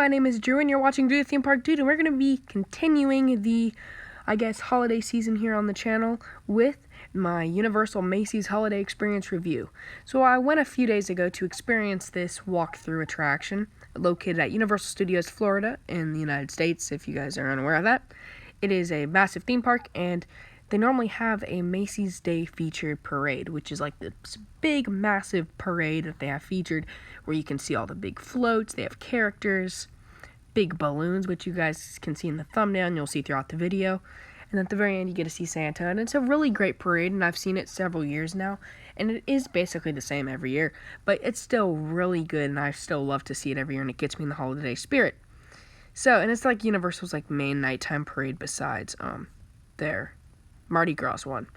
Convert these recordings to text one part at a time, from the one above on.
my name is Drew, and you're watching Drew the Theme Park Dude, and we're going to be continuing the, holiday season here on the channel with my Universal Macy's Holiday Experience review. So I went a few days ago to experience this walkthrough attraction located at Universal Studios Florida in the United States, if you guys are unaware of that. It is a massive theme park, and they normally have a Macy's Day featured parade, which is like this big, massive parade that they have featured where you can see all the big floats. They have characters, big balloons, which you guys can see in the thumbnail and you'll see throughout the video. And at the very end, you get to see Santa, and it's a really great parade, and I've seen it several years now, and it is basically the same every year, but it's still really good, and I still love to see it every year, and it gets me in the holiday spirit. So, and it's like Universal's like main nighttime parade besides their Mardi Gras one.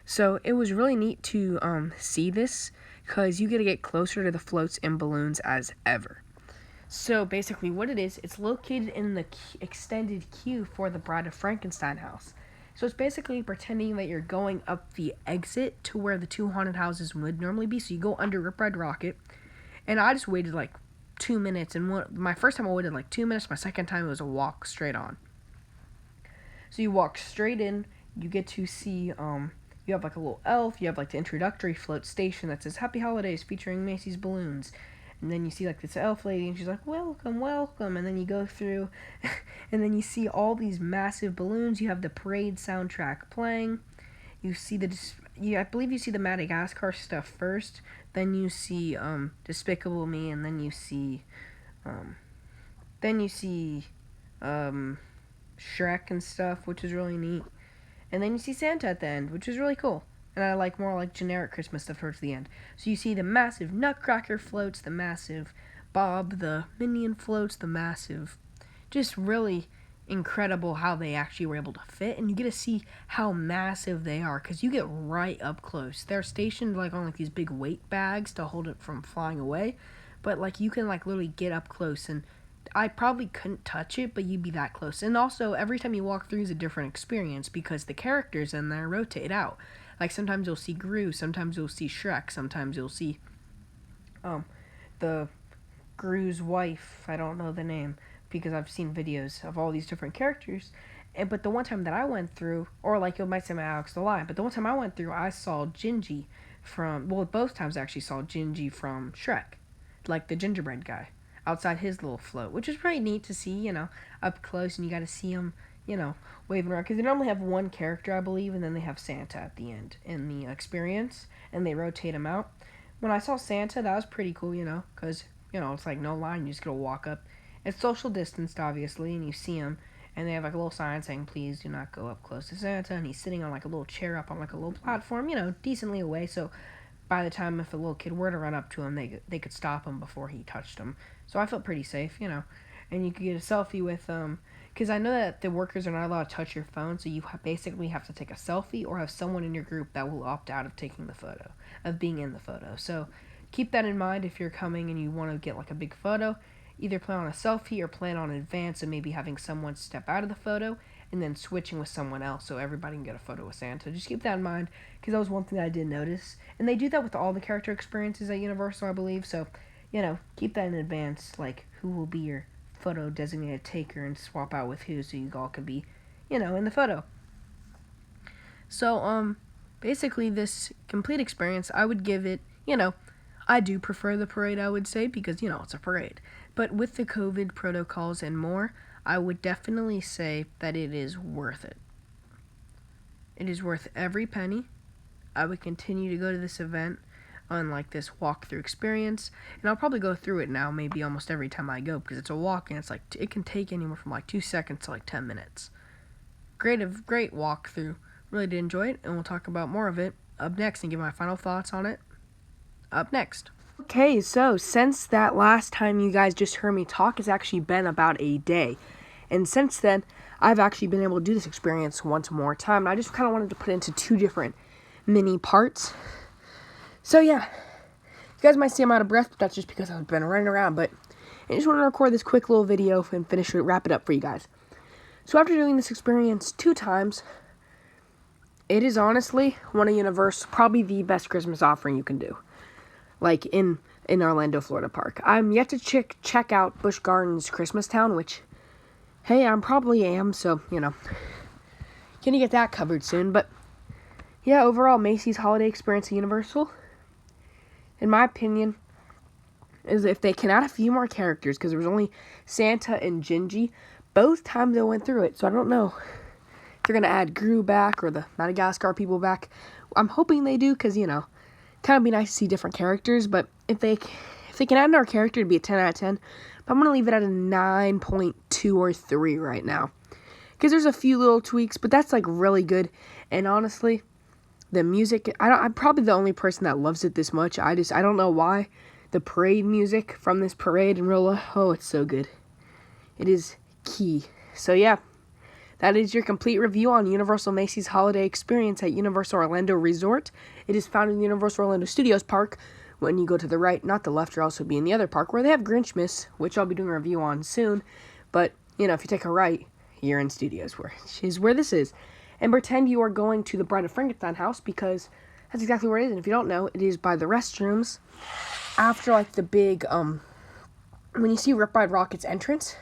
So it was really neat to see this because you get to get closer to the floats and balloons as ever. So basically what it is, it's located in the extended queue for the Bride of Frankenstein house. So it's basically pretending that you're going up the exit to where the two haunted houses would normally be. So you go under Rip Ride Rocket, and I just waited like 2 minutes, and my first time I waited like 2 minutes, my second time it was a walk straight on. So you walk straight in, you get to see, you have like a little elf, you have like the introductory float station that says Happy Holidays featuring Macy's balloons. And then you see like this elf lady, and she's like, welcome, welcome. And then you go through, and then you see all these massive balloons. You have the parade soundtrack playing. You see I believe you see the Madagascar stuff first. Then you see Despicable Me, and then you see Shrek and stuff, which is really neat. And then you see Santa at the end, which is really cool. And I like more like generic Christmas stuff towards the end. So you see the massive Nutcracker floats, the massive Bob the Minion floats, the massive, just really incredible how they actually were able to fit. And you get to see how massive they are because you get right up close. They're stationed like on like these big weight bags to hold it from flying away. But like you can like literally get up close, and I probably couldn't touch it, but you'd be that close. And also, every time you walk through is a different experience because the characters in there rotate out. Like, sometimes you'll see Gru, sometimes you'll see Shrek, sometimes you'll see the Gru's wife. I don't know the name because I've seen videos of all these different characters. But the one time that I went through, or like you might say Alex the Lion, but the one time I went through, I saw Gingy from, well, both times I actually saw Gingy from Shrek, like the gingerbread guy, outside his little float, which is pretty neat to see, up close, and you got to see him, waving around, because they normally have one character, I believe, and then they have Santa at the end in the experience, and they rotate him out. When I saw Santa, that was pretty cool, because, it's like no line, you just gotta walk up. It's social distanced, obviously, and you see him, and they have like a little sign saying, please do not go up close to Santa, and he's sitting on like a little chair up on like a little platform, decently away, so by the time if a little kid were to run up to him, they could stop him before he touched him. So I felt pretty safe, and you could get a selfie with because I know that the workers are not allowed to touch your phone, so you basically have to take a selfie or have someone in your group that will opt out of taking the photo, of being in the photo. So keep that in mind if you're coming and you want to get like a big photo. Either plan on a selfie or plan on advance and maybe having someone step out of the photo and then switching with someone else so everybody can get a photo with Santa. Just keep that in mind because that was one thing that I did notice. And they do that with all the character experiences at Universal, I believe. So, keep that in advance, like who will be your photo designated taker and swap out with who so you all could be, in the photo. So, basically this complete experience, I would give it, I do prefer the parade, I would say, because, it's a parade. But with the COVID protocols and more, I would definitely say that it is worth it. It is worth every penny. I would continue to go to this event on like this walkthrough experience, and I'll probably go through it now maybe almost every time I go because it's a walk and it's like it can take anywhere from like 2 seconds to like 10 minutes. Great walkthrough. Really did enjoy it, and we'll talk about more of it up next and give my final thoughts on it up next. Okay, so since that last time you guys just heard me talk, it's actually been about a day, and since then I've actually been able to do this experience once more time, and I just kind of wanted to put it into 2 different mini parts. So yeah, you guys might see I'm out of breath, but that's just because I've been running around, but I just want to record this quick little video and wrap it up for you guys. So after doing this experience 2 times, it is honestly one of Universal, probably the best Christmas offering you can do. Like in Orlando, Florida Park. I'm yet to check out Busch Gardens Christmas Town, which, hey, I probably am, so, gonna get that covered soon. But, yeah, overall, Macy's holiday experience at Universal, in my opinion, is if they can add a few more characters, because there was only Santa and Gingy both times I went through it, so I don't know if they're going to add Gru back or the Madagascar people back. I'm hoping they do, because, kind of be nice to see different characters, but if they can add another character, it'd be a 10 out of 10, but I'm going to leave it at a 9.2 or 3 right now, because there's a few little tweaks, but that's, really good, and honestly, the music, I'm probably the only person that loves it this much. I don't know why. The parade music from this parade in real life, oh, it's so good. It is key. So yeah, that is your complete review on Universal Macy's holiday experience at Universal Orlando Resort. It is found in the Universal Orlando Studios Park. When you go to the right, not the left, you'll also be in the other park where they have Grinchmas, which I'll be doing a review on soon. But, if you take a right, you're in Studios, which is where this is. And pretend you are going to the Bride of Frankenstein house, because that's exactly where it is. And if you don't know, it is by the restrooms after, the big, when you see Rip Ride Rocket's entrance,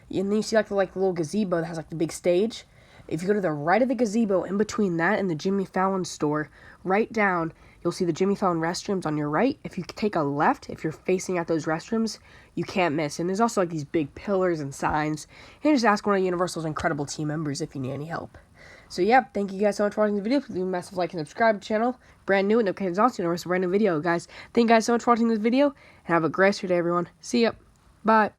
and then you see, the little gazebo that has, the big stage. If you go to the right of the gazebo, in between that and the Jimmy Fallon store, right down, you'll see the Jimmy Fallon restrooms on your right. If you take a left, if you're facing out those restrooms, you can't miss. And there's also, these big pillars and signs. And just ask one of Universal's incredible team members if you need any help. So, yeah, thank you guys so much for watching the video. Please leave a massive like and subscribe to the channel. Brand new and okay, it's also Universal brand new video, guys. Thank you guys so much for watching this video, and have a great day, everyone. See ya. Bye.